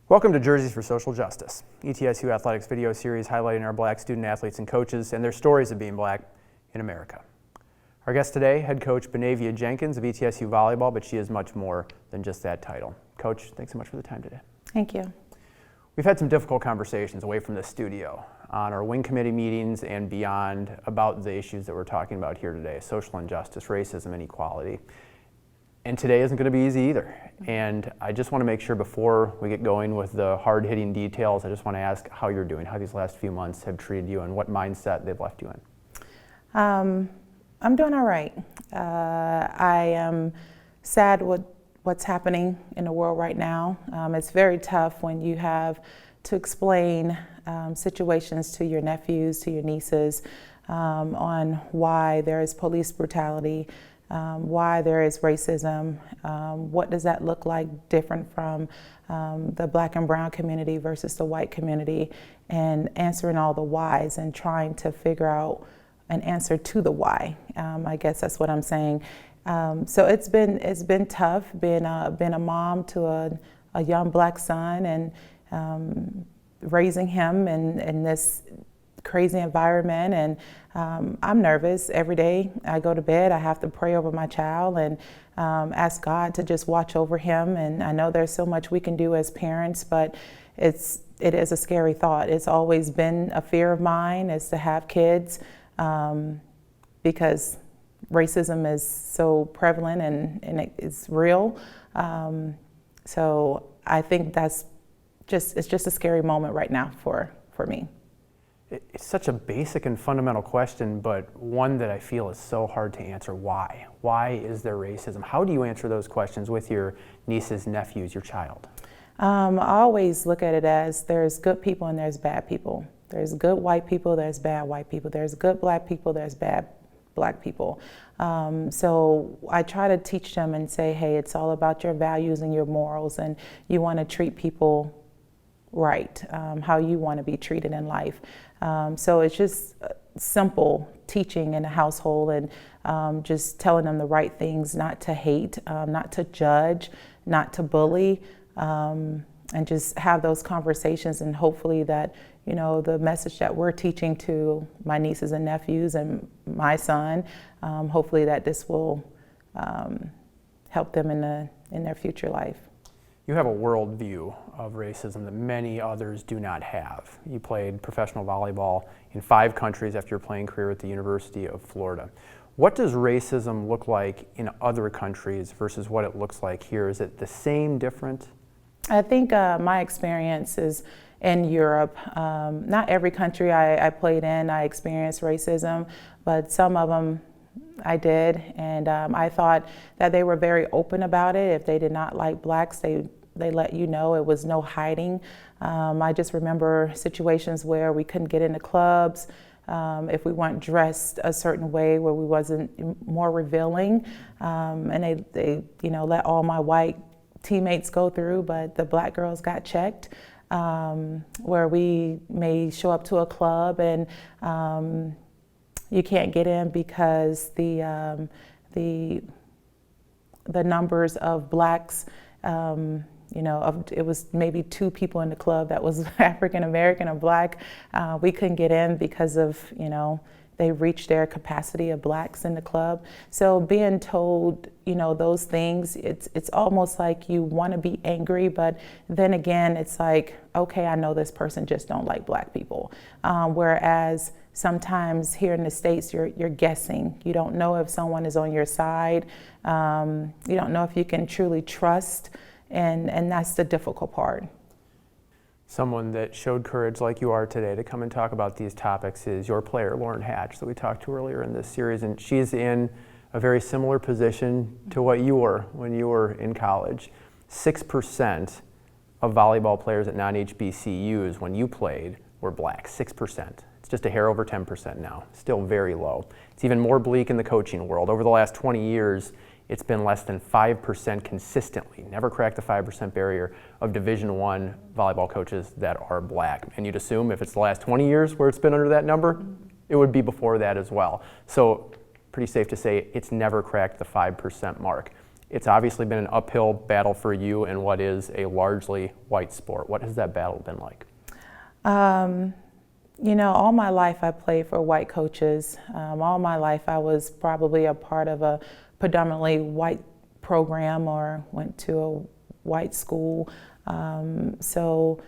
Welcome to Jerseys for Social Justice, ETSU Athletics video series highlighting our black student athletes and coaches and their stories of being black in America. Our guest today, head coach Benavia Jenkins of ETSU volleyball, but she is much more than just that title. Coach, thanks so much for the time today. Thank you. We've had some difficult conversations away from the studio on our wing committee meetings and beyond about the issues that we're talking about here today, social injustice, racism, inequality. And today isn't going to be easy either. And I just want to make sure before we get going with the hard-hitting details, I just want to ask how you're doing, how these last few months have treated you and what mindset they've left you in. I'm doing all right. I am sad with what's happening in the world right now. It's very tough when you have to explain situations to your nephews, to your nieces, on why there is police brutality, why there is racism, what does that look like different from the black and brown community versus the white community, and answering all the whys and trying to figure out an answer to the why. I guess that's what I'm saying. So it's been tough being a mom to a young black son and raising him in this crazy environment, and I'm nervous every day. I go to bed, I have to pray over my child and ask God to just watch over him. And I know there's so much we can do as parents, but it is a scary thought. It's always been a fear of mine, is to have kids, because racism is so prevalent and it's real. So I think it's just a scary moment right now for me. It's such a basic and fundamental question, but one that I feel is so hard to answer. Why? Why is there racism? How do you answer those questions with your nieces, nephews, your child? I always look at it as there's good people and there's bad people. There's good white people, there's bad white people. There's good black people, there's bad black people. So I try to teach them and say, hey, it's all about your values and your morals, and you want to treat people right, how you want to be treated in life. So it's just simple teaching in the household and just telling them the right things, not to hate, not to judge, not to bully, and just have those conversations, and hopefully that, you know, the message that we're teaching to my nieces and nephews and my son, hopefully that this will help them in their future life. You have a worldview of racism that many others do not have. You played professional volleyball in 5 countries after your playing career at the University of Florida. What does racism look like in other countries versus what it looks like here? Is it the same, different? I think my experience is in Europe. Not every country I played in I experienced racism, but some of them I did, and I thought that they were very open about it. If they did not like blacks, they let you know. It was no hiding. I just remember situations where we couldn't get into clubs if we weren't dressed a certain way, where we wasn't more revealing, and they let all my white teammates go through, but the black girls got checked, where we may show up to a club and you can't get in because the numbers of blacks, it was maybe 2 people in the club that was African American or black. We couldn't get in because of, they reached their capacity of blacks in the club. So being told, those things, it's almost like you want to be angry, but then again, it's like, okay, I know this person just don't like black people. Whereas sometimes here in the States, you're guessing. You don't know if someone is on your side. You don't know if you can truly trust, and that's the difficult part. Someone that showed courage like you are today to come and talk about these topics is your player, Lauren Hatch, that we talked to earlier in this series, and she's in a very similar position to what you were when you were in college. 6% of volleyball players at non-HBCUs when you played were black, 6%. It's just a hair over 10% now, still very low. It's even more bleak in the coaching world. Over the last 20 years, it's been less than 5% consistently, never cracked the 5% barrier of Division I volleyball coaches that are black. And you'd assume if it's the last 20 years where it's been under that number, it would be before that as well. So pretty safe to say it's never cracked the 5% mark. It's obviously been an uphill battle for you in what is a largely white sport. What has that battle been like? You know, all my life I played for white coaches. All my life I was probably a part of a predominantly white program or went to a white school. So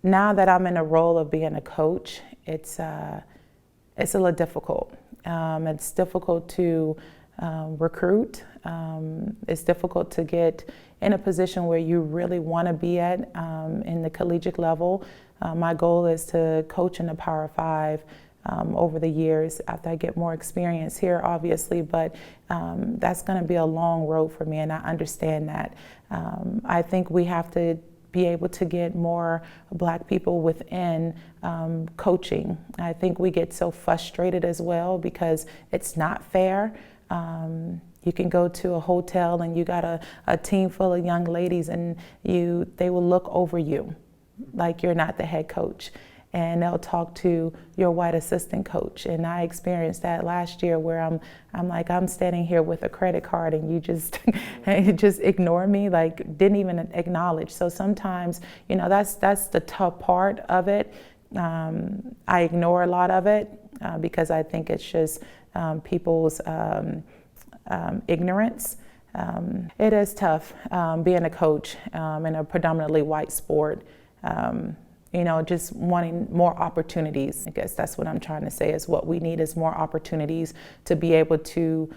now that I'm in a role of being a coach, it's a little difficult. It's difficult to recruit. It's difficult to get in a position where you really want to be at in the collegiate level. My goal is to coach in the Power Five over the years after I get more experience here, obviously, but that's going to be a long road for me, and I understand that. I think we have to be able to get more Black people within coaching. I think we get so frustrated as well because it's not fair. You can go to a hotel and you got a team full of young ladies and they will look over you like you're not the head coach. And they'll talk to your white assistant coach. And I experienced that last year where I'm standing here with a credit card and you just ignore me, like didn't even acknowledge. So sometimes, you know, that's the tough part of it. I ignore a lot of it because I think it's just people's ignorance. It is tough being a coach in a predominantly white sport. You know, just wanting more opportunities. I guess that's what I'm trying to say is what we need is more opportunities to be able to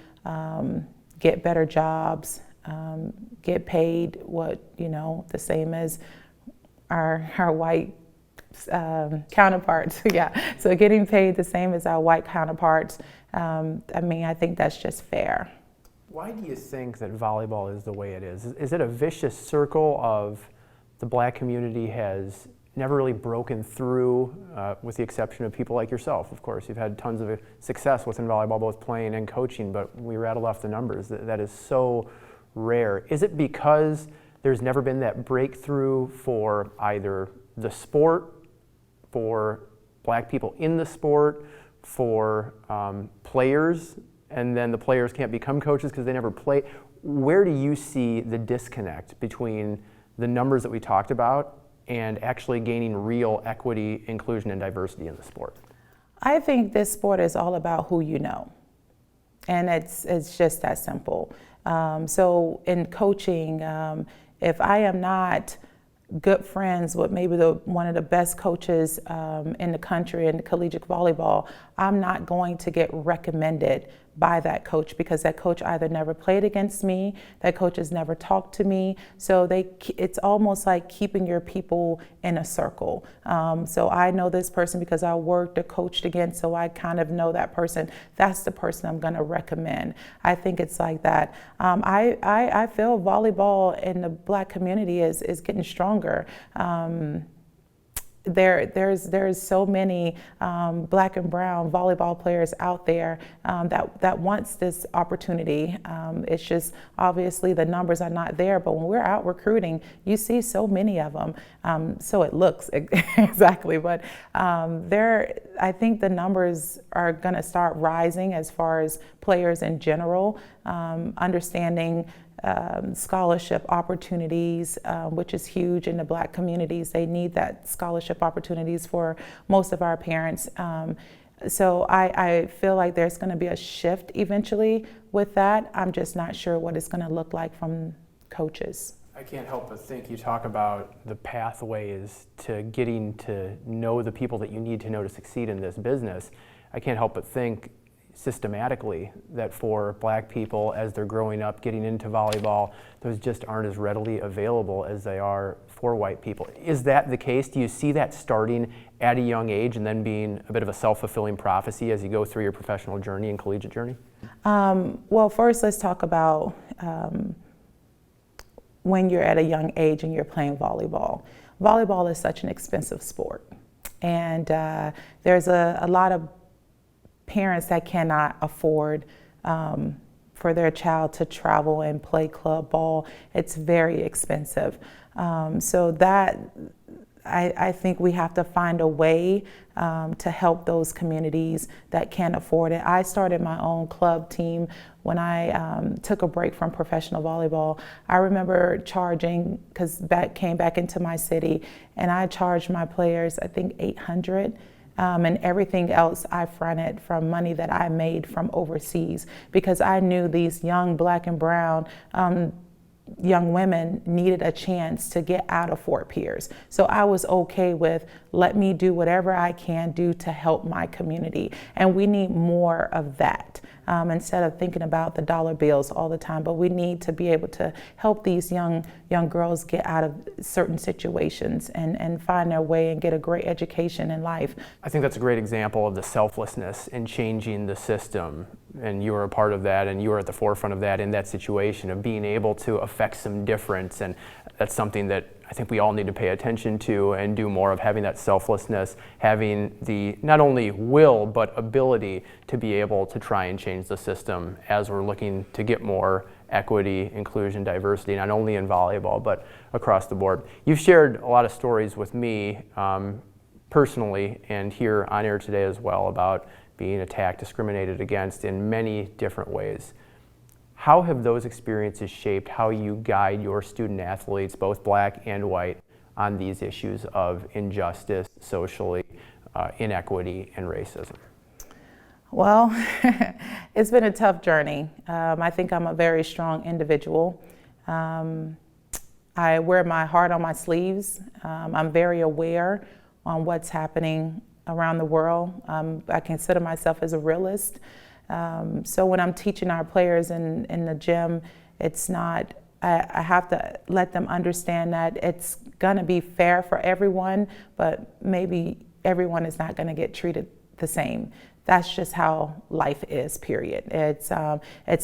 get better jobs, get paid the same as our white counterparts. Yeah, so getting paid the same as our white counterparts. I think that's just fair. Why do you think that volleyball is the way it is? Is it a vicious circle of the Black community has never really broken through, with the exception of people like yourself, of course. You've had tons of success within volleyball, both playing and coaching, but we rattled off the numbers. That is so rare. Is it because there's never been that breakthrough for either the sport, for Black people in the sport, for players, and then the players can't become coaches because they never play? Where do you see the disconnect between the numbers that we talked about and actually gaining real equity, inclusion, and diversity in the sport? I think this sport is all about who you know, and it's just that simple. So in coaching, if I am not good friends with maybe one of the best coaches in the country in collegiate volleyball, I'm not going to get recommended by that coach because that coach either never played against me, that coach has never talked to me. So it's almost like keeping your people in a circle. So I know this person because I worked or coached against, so I kind of know that person. That's the person I'm going to recommend. I think it's like that. I feel volleyball in the Black community is getting stronger. There's so many Black and brown volleyball players out there that wants this opportunity. It's just obviously the numbers are not there, but when we're out recruiting, you see so many of them. So it looks exactly, but I think the numbers are going to start rising as far as players in general, understanding scholarship opportunities, which is huge in the Black communities. They need that scholarship opportunities for most of our parents. So I feel like there's going to be a shift eventually with that. I'm just not sure what it's going to look like from coaches. I can't help but think you talk about the pathways to getting to know the people that you need to know to succeed in this business. I can't help but think systematically that for Black people as they're growing up getting into volleyball, those just aren't as readily available as they are for white people. Is that the case? Do you see that starting at a young age and then being a bit of a self-fulfilling prophecy as you go through your professional journey and collegiate journey? Well, first let's talk about when you're at a young age and you're playing volleyball. Volleyball is such an expensive sport, and there's a lot of parents that cannot afford for their child to travel and play club ball. It's very expensive. So that I think we have to find a way to help those communities that can't afford it. I started my own club team when I took a break from professional volleyball. I remember charging, because came back into my city, and I charged my players, I think, $800. And everything else I fronted from money that I made from overseas, because I knew these young black and brown young women needed a chance to get out of Fort Pierce. So I was okay with, let me do whatever I can do to help my community. And we need more of that. Instead of thinking about the dollar bills all the time, but we need to be able to help these young girls get out of certain situations and find their way and get a great education in life. I think that's a great example of the selflessness in changing the system, and you were a part of that, and you were at the forefront of that in that situation of being able to affect some difference. And that's something that I think we all need to pay attention to and do more of, having that selflessness, having the not only will but ability to be able to try and change the system as we're looking to get more equity, inclusion, diversity, not only in volleyball but across the board. You've shared a lot of stories with me personally and here on air today as well about being attacked, discriminated against in many different ways. How have those experiences shaped how you guide your student athletes, both black and white, on these issues of injustice, socially, inequity, and racism? Well, it's been a tough journey. I think I'm a very strong individual. I wear my heart on my sleeves. I'm very aware on what's happening around the world. I consider myself as a realist. So when I'm teaching our players in the gym, it's not, I have to let them understand that it's going to be fair for everyone, but maybe everyone is not going to get treated the same. That's just how life is, period. It's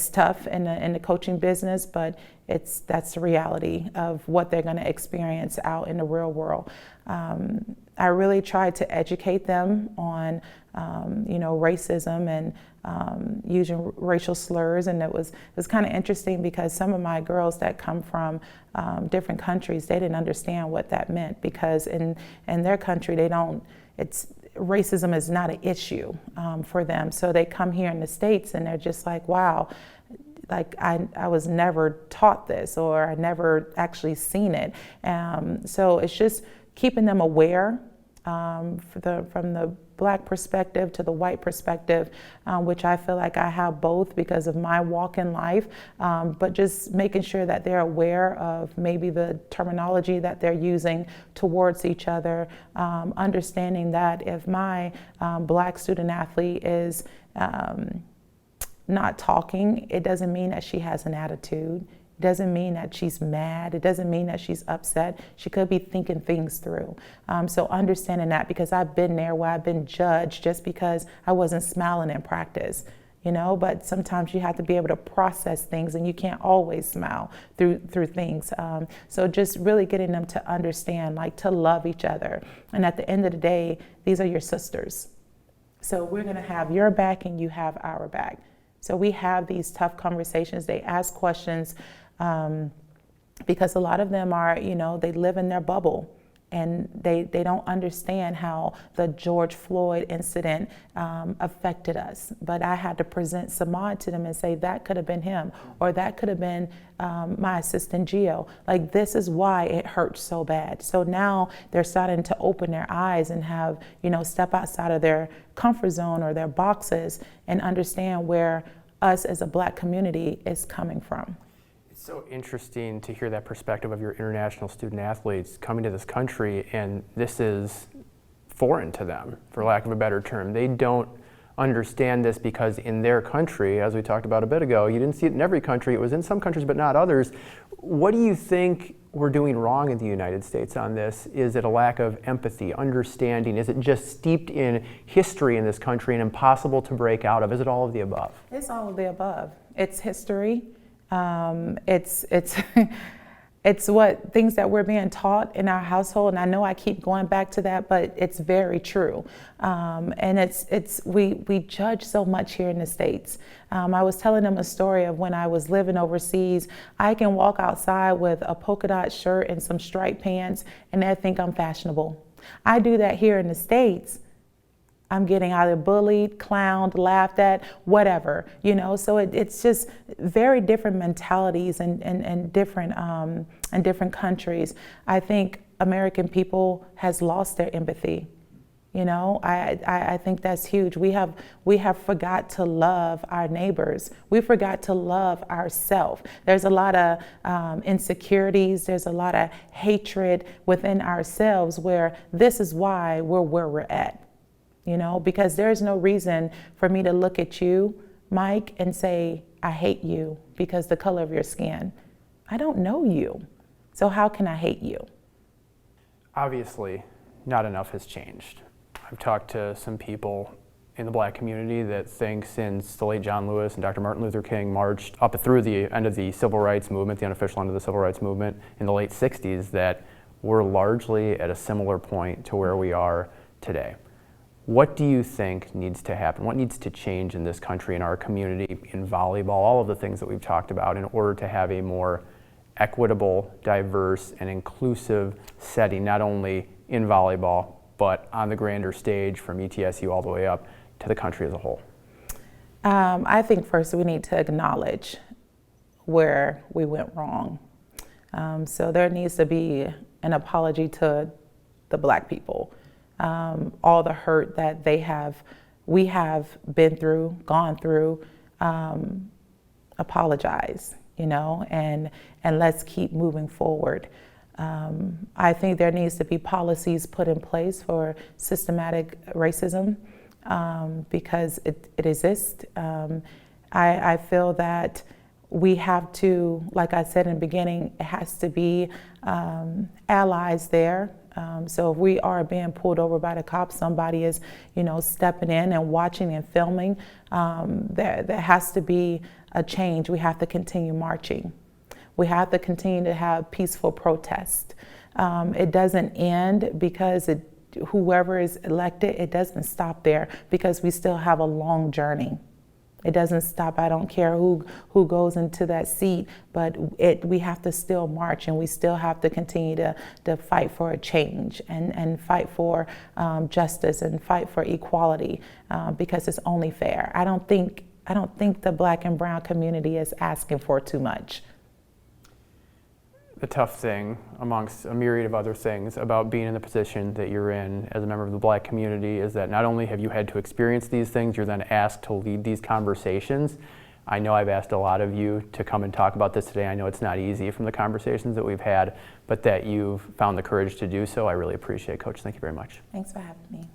tough in the coaching business, but that's the reality of what they're going to experience out in the real world. I really tried to educate them on, racism and using racial slurs, and it was kind of interesting because some of my girls that come from different countries, they didn't understand what that meant, because in their country racism is not an issue for them. So they come here in the States and they're just like, wow, like I was never taught this, or I never actually seen it. So it's just keeping them aware from the black perspective to the white perspective, which I feel like I have both because of my walk in life, but just making sure that they're aware of maybe the terminology that they're using towards each other, understanding that if my black student athlete is not talking, it doesn't mean that she has an attitude. It doesn't mean that she's mad. It doesn't mean that she's upset. She could be thinking things through. So understanding that, because I've been there where I've been judged just because I wasn't smiling in practice, but sometimes you have to be able to process things, and you can't always smile through things. So just really getting them to understand, like, to love each other. And at the end of the day, these are your sisters. So we're gonna have your back and you have our back. So we have these tough conversations. They ask questions because a lot of them are, they live in their bubble, and they don't understand how the George Floyd incident affected us. But I had to present Samad to them and say, that could have been him, or that could have been my assistant Gio. Like, this is why it hurts so bad. So now they're starting to open their eyes and have, step outside of their comfort zone or their boxes and understand where us as a black community is coming from. It's so interesting to hear that perspective of your international student athletes coming to this country, and this is foreign to them, for lack of a better term. They don't understand this because in their country, as we talked about a bit ago, you didn't see it in every country. It was in some countries but not others. What do you think we're doing wrong in the United States on this? Is it a lack of empathy, understanding? Is it just steeped in history in this country and impossible to break out of? Is it all of the above? It's all of the above. It's history. It's it's what things that we're being taught in our household, and I know I keep going back to that, but it's very true. And we judge so much here in the States. I was telling them a story of when I was living overseas. I can walk outside with a polka dot shirt and some striped pants, and they think I'm fashionable. I do that here in the States, I'm getting either bullied, clowned, laughed at, whatever, you know. So it's just very different mentalities and different countries. I think American people has lost their empathy. You know, I think that's huge. We have forgot to love our neighbors. We forgot to love ourselves. There's a lot of insecurities. There's a lot of hatred within ourselves where this is why we're where we're at. You know, because there's no reason for me to look at you, Mike, and say, I hate you because the color of your skin. I don't know you. So how can I hate you? Obviously, not enough has changed. I've talked to some people in the Black community that think since the late John Lewis and Dr. Martin Luther King marched up through the end of the civil rights movement, the unofficial end of the civil rights movement in the late 60s, that we're largely at a similar point to where we are today. What do you think needs to happen? What needs to change in this country, in our community, in volleyball, all of the things that we've talked about in order to have a more equitable, diverse, and inclusive setting, not only in volleyball, but on the grander stage from ETSU all the way up to the country as a whole? I think first we need to acknowledge where we went wrong. So there needs to be an apology to the Black people. All the hurt that we have been through, gone through, apologize, you know, and let's keep moving forward. I think there needs to be policies put in place for systematic racism because it exists. I feel that we have to, like I said in the beginning, it has to be allies there. So if we are being pulled over by the cops, somebody is, you know, stepping in and watching and filming, there has to be a change. We have to continue marching. We have to continue to have peaceful protest. It doesn't end because whoever is elected, it doesn't stop there because we still have a long journey. It doesn't stop. I don't care who goes into that seat, but we have to still march, and we still have to continue to fight for a change and fight for justice and fight for equality because it's only fair. I don't think the Black and brown community is asking for too much. The tough thing, amongst a myriad of other things, about being in the position that you're in as a member of the Black community is that not only have you had to experience these things, you're then asked to lead these conversations. I know I've asked a lot of you to come and talk about this today. I know it's not easy from the conversations that we've had, but that you've found the courage to do so, I really appreciate it, Coach. Thank you very much. Thanks for having me.